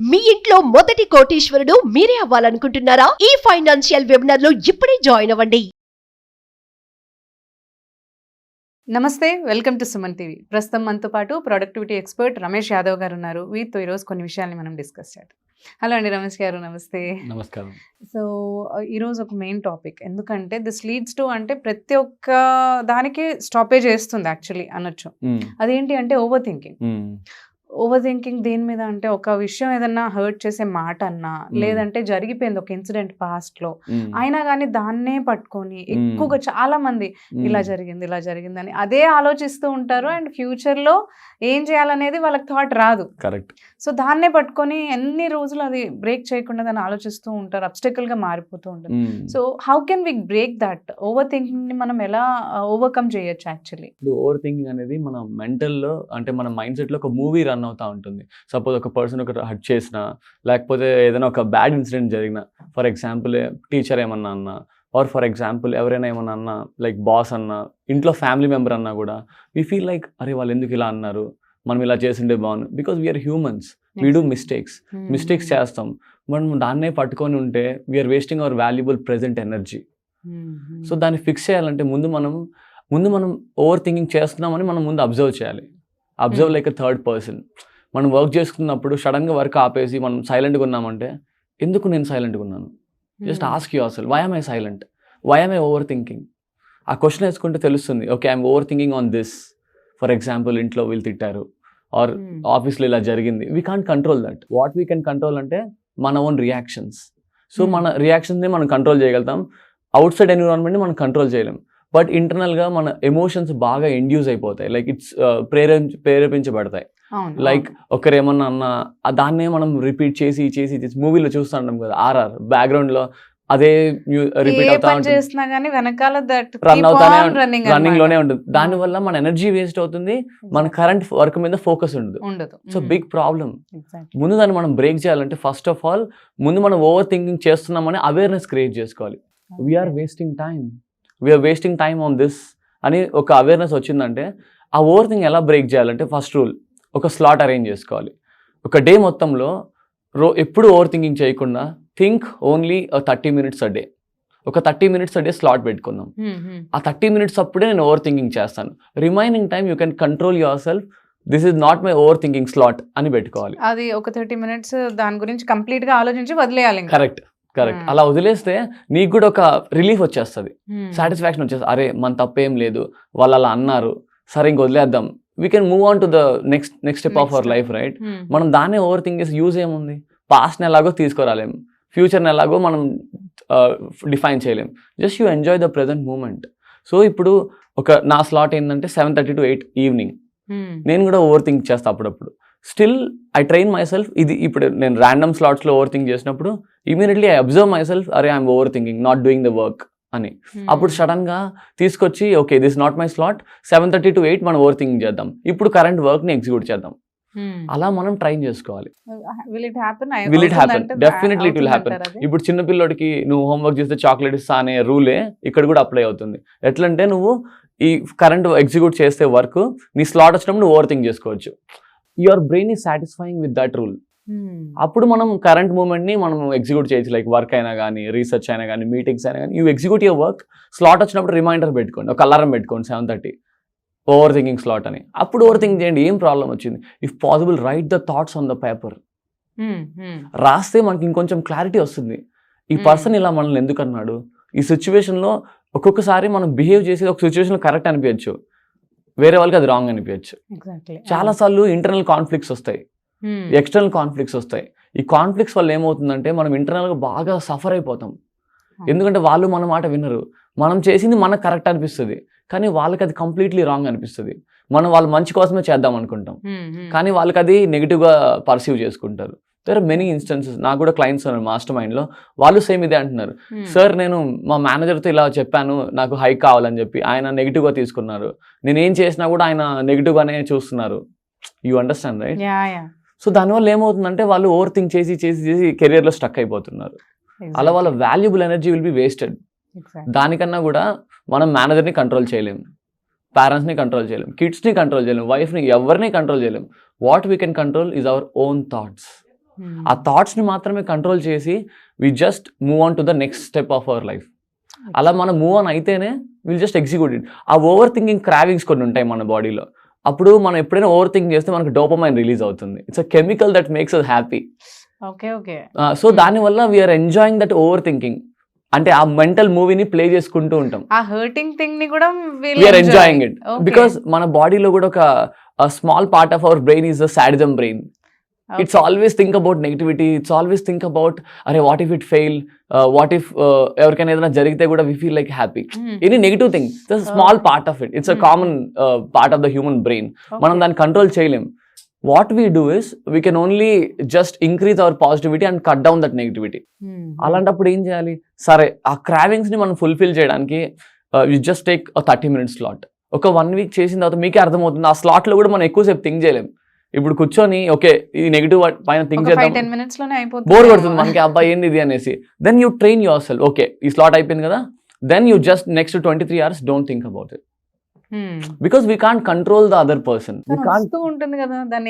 మీ ఇంట్లో మొదటి కోటీశ్వరుడు మీరే అవ్వాలనుకుంటున్నారా? ఈ ఫైనాన్షియల్ వెబినార్ లో ఇప్పుడే జాయిన్ అవ్వండి. నమస్తే, వెల్కమ్ టు సుమన్ టీవీ. ప్రస్తుతం మనతో పాటు ప్రొడక్టివిటీ ఎక్స్పర్ట్ రమేష్ యాదవ్ గారు ఉన్నారు. వీరితో ఈరోజు కొన్ని విషయాల్ని మనం డిస్కస్ చేద్దాం. హలో అండి రమేష్ గారు, నమస్తే. నమస్కారం. సో ఈరోజు ఒక మెయిన్ టాపిక్, ఎందుకంటే దిస్ లీడ్స్ టు అంటే ప్రతి ఒక్క దానికి స్టాపేజ్ చేస్తుంది యాక్చువల్లీ అనొచ్చు. అదేంటి అంటే ఓవర్ థింకింగ్. ఓవర్ థింకింగ్ దేని మీద అంటే, ఒక విషయం ఏదన్నా హర్ట్ చేసే మాట అన్నా, లేదంటే జరిగిపోయింది ఒక ఇన్సిడెంట్ పాస్ట్ లో, అయినా కానీ దాన్నే పట్టుకొని ఎక్కువగా చాలా మంది ఇలా జరిగింది అని అదే ఆలోచిస్తూ ఉంటారు. అండ్ ఫ్యూచర్ లో ఏం చేయాలనేది వాళ్ళకి థాట్ రాదు. కరెక్ట్. సో దాన్నే పట్టుకొని ఎన్ని రోజులు అది బ్రేక్ చేయకుండా దాన్ని ఆలోచిస్తూ ఉంటారు, అబ్స్టెకల్ గా మారిపోతూ ఉంటుంది. So how can we break that over thinking ని? మనం ఎలా ఓవర్కమ్ చేయొచ్చు యాక్చువల్లీ? ఓవర్ థింకింగ్ అనేది మన మెంటల్ లో, అంటే మన మైండ్ సెట్ లో ఒక మూవీ రన్ అవుతా ఉంటుంది. సపోజ్ ఒక పర్సన్ ఒక హర్ట్ చేసినా, లేకపోతే ఏదైనా ఒక బ్యాడ్ ఇన్సిడెంట్ జరిగిన, ఫర్ ఎగ్జాంపుల్ టీచర్ ఏమన్నా అన్నా, ఆర్ ఫర్ ఎగ్జాంపుల్ ఎవరైనా ఏమన్నా అన్నా, లైక్ బాస్ అన్నా, ఇంట్లో ఫ్యామిలీ మెంబర్ అన్నా కూడా వీ ఫీల్ లైక్, అరే వాళ్ళు ఎందుకు ఇలా అన్నారు, మనం ఇలా చేసిండే బాగుంది. Because we are humans, we do mistakes చేస్తాం. మనం దాన్నే పట్టుకొని ఉంటే we are wasting our valuable present energy. So దాన్ని ఫిక్స్ చేయాలంటే ముందు మనం ఓవర్ థింకింగ్ చేస్తున్నామని మనం ముందు అబ్జర్వ్ చేయాలి. Observe like a third person. మనం వర్క్ చేసుకున్నప్పుడు సడన్గా వర్క్ ఆపేసి మనం సైలెంట్గా ఉన్నామంటే, ఎందుకు నేను సైలెంట్గా ఉన్నాను? Just ask yourself, why am I silent, why am I over thinking? ఆ క్వశ్చన్ వేసుకుంటే తెలుస్తుంది, okay I'm over thinking on this. For example ఇంట్లో వీళ్ళు తిట్టారు, ఆర్ ఆఫీస్లో ఇలా జరిగింది. We can't control that. What we can control అంటే మన ఓన్ రియాక్షన్స్. సో మన రియాక్షన్స్ని మనం కంట్రోల్ చేయగలుగుతాం. అవుట్ సైడ్ ఎన్విరాన్మెంట్ని మనం కంట్రోల్ చేయలేం. బట్ ఇంటర్నల్గా మన ఎమోషన్స్ బాగా ఇండ్యూస్ అయిపోతాయి, లైక్ ఇట్స్ ప్రేరేపించబడతాయి. లైక్ ఒకరు ఏమన్నా అన్నా దాన్నే మనం రిపీట్ చేసి మూవీలో చూస్తుంటాం కదా, RR బ్యాక్గ్రౌండ్ లో అదే రిపీట్ అవుతా ఉంటుంది, రన్నింగ్ లోనే ఉంటుంది. దానివల్ల మన ఎనర్జీ వేస్ట్ అవుతుంది, మన కరెంట్ వర్క్ మీద ఫోకస్ ఉండదు. So big problem. ముందు దాన్ని మనం బ్రేక్ చేయాలంటే ఫస్ట్ ఆఫ్ ఆల్ ముందు మనం ఓవర్ థింకింగ్ చేస్తున్నామని అవేర్నెస్ క్రియేట్ చేసుకోవాలి. We are wasting time on this అని ఒక అవేర్నెస్ వచ్చిందంటే, ఆ ఓవర్ థింక్ ఎలా బ్రేక్ చేయాలంటే, ఫస్ట్ రూల్ ఒక స్లాట్ అరేంజ్ చేసుకోవాలి. ఒక డే మొత్తంలో ఎప్పుడు ఓవర్ థింకింగ్ చేయకుండా think only 30 minutes a day. ఒక 30 minutes a డే స్లాట్ పెట్టుకుందాం. ఆ 30 minutes అప్పుడే నేను ఓవర్ థింకింగ్ చేస్తాను. Remaining time you can control your self. This is not my over thinking slot అని పెట్టుకోవాలి. అది ఒక 30 minutes దాని గురించి కంప్లీట్ గా ఆలోచించి వదిలేయాలి. కరెక్ట్. అలా వదిలేస్తే నీకు కూడా ఒక రిలీఫ్ వచ్చేస్తుంది, సాటిస్ఫాక్షన్ వచ్చేస్తుంది. అరే మన తప్పేం లేదు, వాళ్ళు అలా అన్నారు, సరే ఇంక వదిలేద్దాం. We can move on to the next step of our life, right? మనం దాన్నే ఓవర్ థింక్ చేసి యూజ్ ఏముంది? పాస్ట్ని ఎలాగో తీసుకురాలేం, ఫ్యూచర్ని ఎలాగో మనం డిఫైన్ చేయలేం. Just you enjoy the present moment. So ఇప్పుడు నా స్లాట్ ఏంటంటే 7:30 to 8 ఈవినింగ్. నేను కూడా ఓవర్ థింక్ చేస్తాను అప్పుడప్పుడు. Still I train myself. ఇది ఇప్పుడు నేను ర్యాండమ్ స్లాట్స్లో ఓవర్ థింక్ చేసినప్పుడు immediately I observe myself, అరే I'm over thinking, not doing the work అని. అప్పుడు సడన్గా తీసుకొచ్చి, okay this not my slot, 7:30 to 8 మనం ఓవర్ థింకింగ్ చేద్దాం, ఇప్పుడు కరెంట్ వర్క్ని ఎగ్జిక్యూట్ చేద్దాం. అలా మనం ట్రైన్ చేసుకోవాలి. Will it happen? Definitely it will happen. ఇప్పుడు చిన్న పిల్లోడికి నువ్వు హోంవర్క్ చేస్తే చాక్లెట్ ఇస్తా అనే రూలే ఇక్కడ కూడా అప్లై అవుతుంది. ఎట్లంటే నువ్వు ఈ కరెంట్ ఎగ్జిక్యూట్ చేస్తే వర్క్, నీ స్లాట్ వచ్చినప్పుడు నువ్వు ఓవర్ థింక్ చేసుకోవచ్చు. Your brain is satisfying with that rule. అప్పుడు మనం కరెంట్ మూమెంట్ని మనం ఎగ్జిక్యూట్ చేయొచ్చు. లైక్ వర్క్ అయినా కానీ, రీసెర్చ్ అయినా కానీ, మీటింగ్స్ అయినా కానీ, you execute your work. Slot వచ్చినప్పుడు రిమైండర్ పెట్టుకోండి, ఒక అలారం పెట్టుకోండి 7:30 ఓవర్ థింకింగ్ స్లాట్ అని. అప్పుడు ఓవర్ థింక్ చేయండి, ఏం ప్రాబ్లం వచ్చింది. If possible right the thoughts on the paper. రాస్తే మనకి ఇంకొంచెం క్లారిటీ వస్తుంది. ఈ పర్సన్ ఇలా మనల్ని ఎందుకు అన్నాడు, ఈ సిచ్యువేషన్లో ఒక్కొక్కసారి మనం బిహేవ్ చేసేది ఒక సిచ్యువేషన్లో కరెక్ట్ అనిపించచ్చు, వేరే వాళ్ళకి అది రాంగ్ అనిపించచ్చు. చాలాసార్లు ఇంటర్నల్ కాన్ఫ్లిక్ట్స్ వస్తాయి, ఎక్స్టర్నల్ కాన్ఫ్లిక్ట్స్ వస్తాయి. ఈ కాన్ఫ్లిక్ట్స్ వల్ల ఏమవుతుందంటే మనం ఇంటర్నల్గా బాగా సఫర్ అయిపోతాం. ఎందుకంటే వాళ్ళు మన మాట వినరు, మనం చేసింది మనకు కరెక్ట్ అనిపిస్తుంది, కానీ వాళ్ళకి అది కంప్లీట్లీ రాంగ్ అనిపిస్తుంది. మనం వాళ్ళ మంచి కోసమే చేద్దాం అనుకుంటాం, కానీ వాళ్ళకి అది నెగిటివ్గా పర్సీవ్ చేసుకుంటారు. There are many instances. నాకు కూడా క్లయింట్స్ ఉన్నారు మాస్టర్ మైండ్లో, వాళ్ళు సేమ్ ఇదే అంటున్నారు. సార్ నేను మా మేనేజర్తో ఇలా చెప్పాను, నాకు హైక్ కావాలని చెప్పి, ఆయన నెగిటివ్గా తీసుకున్నారు. నేను ఏం చేసినా కూడా ఆయన నెగిటివ్గానే చూస్తున్నారు. You understand, right? సో దానివల్ల ఏమవుతుందంటే వాళ్ళు ఓవర్ థింక్ చేసి కెరియర్లో స్టక్ అయిపోతున్నారు. అలా వాళ్ళ valuable energy will be wasted. దానికన్నా కూడా మనం మేనేజర్ని కంట్రోల్ చేయలేము, పేరెంట్స్ని కంట్రోల్ చేయలేం, కిడ్స్ని కంట్రోల్ చేయలేం, వైఫ్ని, ఎవరిని కంట్రోల్ చేయలేం. What we can control is our own thoughts. ఆ థాట్స్ని మాత్రమే కంట్రోల్ చేసి we just move on to the next step of our life. అలా మనం మూవ్ ఆన్ అయితేనే విల్ జస్ట్ ఎగ్జిక్యూట్ ఇట్. ఆ ఓవర్ థింకింగ్ క్రావింగ్స్ కొన్ని ఉంటాయి మన బాడీలో. అప్పుడు మనం ఎప్పుడైనా ఓవర్ థింక్ చేస్తే మనకు డోపమైన్ రిలీజ్ అవుతుంది. It's a chemical that makes us happy. So దానివల్ల we are enjoying that over thinking. అంటే ఆ మెంటల్ మూవీని ప్లే చేసుకుంటూ ఉంటాం. ఆ హర్టింగ్ థింగ్ ని కూడా వీఆర్ ఎంజాయింగ్ ఇట్ బికాస్ మన బాడీలో కూడా ఒక small part of our brain is the sadism brain. It's always think about negativity. It's always think about, "Arey, what if it fail? What if everyone edana jarigite kuda we feel like happy." Any negative thing, that's a small part of it. It's a common part of the human brain. Manam dan control cheyalem. What we do is we can only just increase our positivity and cut down that negativity. Alantappudu em cheyali? Sare aa cravings ni manam fulfill cheyadaniki you just take a 30-minute slot. Oka 1 week చేసిన తర్వాత మీకే అర్థమవుతుంది ఆ slot లో కూడా మనం ఎక్కువసేపు think చేయలేం. ఇప్పుడు కూర్చొని ఓకే ఈ నెగిటివ్ పైన థింక్ చేద్దాం, బోర్ కొడుతుంది మనకి, అబ్బాయి ఏంది ఇది అనేసి. Then you train yourself, okay ఈ స్లాట్ అయిపోయింది కదా, then you just next 23 hours don't think about it. Because we can't control the other person.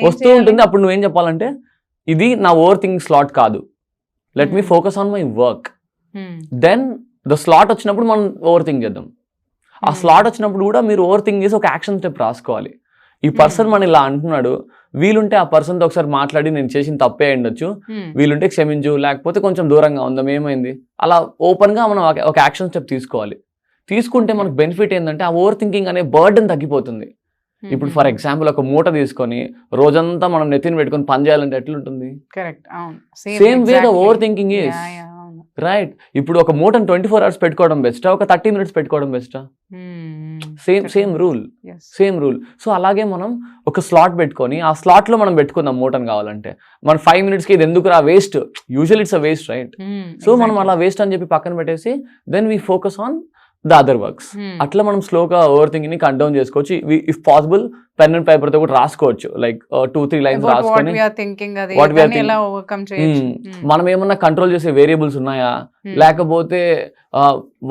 వస్తూ ఉంటుంది. అప్పుడు నువ్వేం చెప్పాలంటే ఇది నా ఓవర్ థింకింగ్ స్లాట్ కాదు, let me focus on my work. Then the slot వచ్చినప్పుడు మనం ఓవర్ థింక్ చేద్దాం. ఆ స్లాట్ వచ్చినప్పుడు కూడా మీరు ఓవర్ థింక్ చేసి ఒక యాక్షన్ స్టెప్ రాసుకోవాలి. ఈ పర్సన్ మన ఇలా అంటున్నాడు, వీలుంటే ఆ పర్సన్తో ఒకసారి మాట్లాడి నేను చేసిన తప్పే ఉండొచ్చు, వీలుంటే క్షమించు, లేకపోతే కొంచెం దూరంగా ఉందాం, ఏమైంది, అలా ఓపెన్ గా మనం ఒక యాక్షన్ స్టెప్ తీసుకోవాలి. తీసుకుంటే మనకు బెనిఫిట్ ఏంటంటే ఆ ఓవర్ థింకింగ్ అనే బర్డెన్ తగ్గిపోతుంది. ఇప్పుడు ఫర్ ఎగ్జాంపుల్ ఒక మూట తీసుకొని రోజంతా మనం నెత్తిని పెట్టుకొని పని చేయాలంటే ఎట్లుంటుంది? Same way the over thinking is right. ఇప్పుడు ఒక మూటను 24 hours పెట్టుకోవడం బెస్టా, ఒక 30 minutes పెట్టుకోవడం బెస్టా? Same rule. సో అలాగే మనం ఒక స్లాట్ పెట్టుకొని ఆ స్లాట్ లో మనం పెట్టుకుందాం మూటను కావాలంటే. మన 5 minutes కి ఇది ఎందుకు రా waste, usual it's a waste right. So మనం అలా వేస్ట్ అని చెప్పి పక్కన పెట్టేసి then we focus on the other works. అట్లా మనం స్లోగా ఓవర్ థింకింగ్ ని కట్ డౌన్ చేసుకోవచ్చు. If possible pen and paper తో కూడా రాసుకోవచ్చు, లైక్ 2-3 lines రాసుకొని మనం ఏమన్నా కంట్రోల్ చేసే వేరియబుల్స్ ఉన్నాయా, లేకపోతే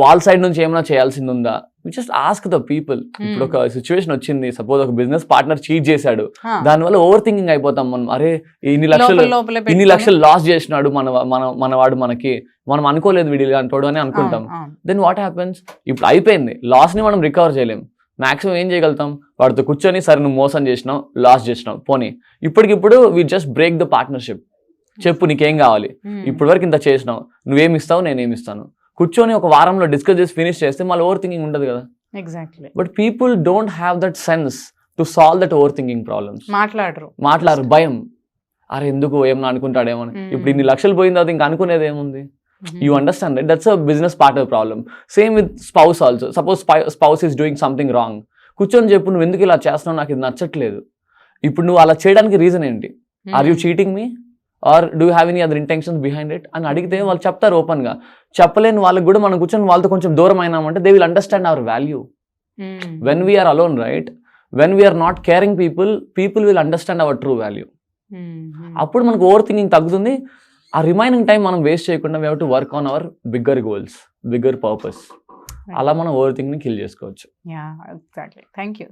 వాల్ సైడ్ నుంచి ఏమైనా చేయాల్సింది ఉందా, జస్ట్ ఆస్క్ ద పీపుల్. ఇప్పుడు ఒక సిచ్యువేషన్ వచ్చింది, సపోజ్ ఒక బిజినెస్ పార్ట్నర్ చీట్ చేశాడు, దానివల్ల ఓవర్ థింకింగ్ అయిపోతాం మనం. అరే ఇన్ని లక్షలు లాస్ చేసినాడు మనవాడు, మనం అనుకోలేదు వీడి అంటాడు అని అనుకుంటాం. Then what happens? ఇప్పుడు అయిపోయింది, లాస్ ని మనం రికవర్ చేయలేం. మాక్సిమం ఏం చేయగలుగుతాం, వాడితో కూర్చొని సరే నువ్వు మోసం చేసినావు, లాస్ చేసినావు, పోనీ ఇప్పటికిప్పుడు we just break the partnership. చెప్పు నీకేం కావాలి, ఇప్పటి వరకు ఇంత చేసినావు, నువ్వేమిస్తావు నేనేమిస్తాను, కూర్చొని ఒక వారంలో డిస్కస్ చేసి ఫినిష్ చేస్తే మళ్ళీ ఓవర్ థింకింగ్ ఉండదు కదా. Exactly. But people don't have that sense to solve that over thinking problems. మాట్లాడరు, భయం, అరే ఎందుకు ఏమన్నా అనుకుంటాడేమో. ఇప్పుడు ఇన్ని లక్షలు పోయిన తర్వాత ఇంకా అనుకునేది ఏముంది? You understand, right? That's a business partner problem. Same with spouse also. Suppose spouse is doing something wrong. కూర్చొని చెప్పు, నువ్వు ఎందుకు ఇలా చేస్తున్నావు, నాకు ఇది నచ్చట్లేదు. ఇప్పుడు నువ్వు అలా చేయడానికి రీజన్ ఏంటి? Are you cheating me or do you have any other intentions behind it అని అడిగితే వాళ్ళు చెప్తారు ఓపెన్ గా. చెప్పలేని వాళ్ళకి కూడా మనం కూర్చొని వాళ్ళతో కొంచెం దూరం అయినామంటే they will understand our value. When we are alone, right, when we are not caring people will understand our true value. అప్పుడు మనకు ఓవర్ థింకింగ్ తగ్గుతుంది. ఆ రిమైనింగ్ టైం మనం వేస్ట్ చేయకుండా we have to work on our bigger goals, bigger purpose. అలా మనం over thinking ని kill చేసుకోవచ్చు. Thank you.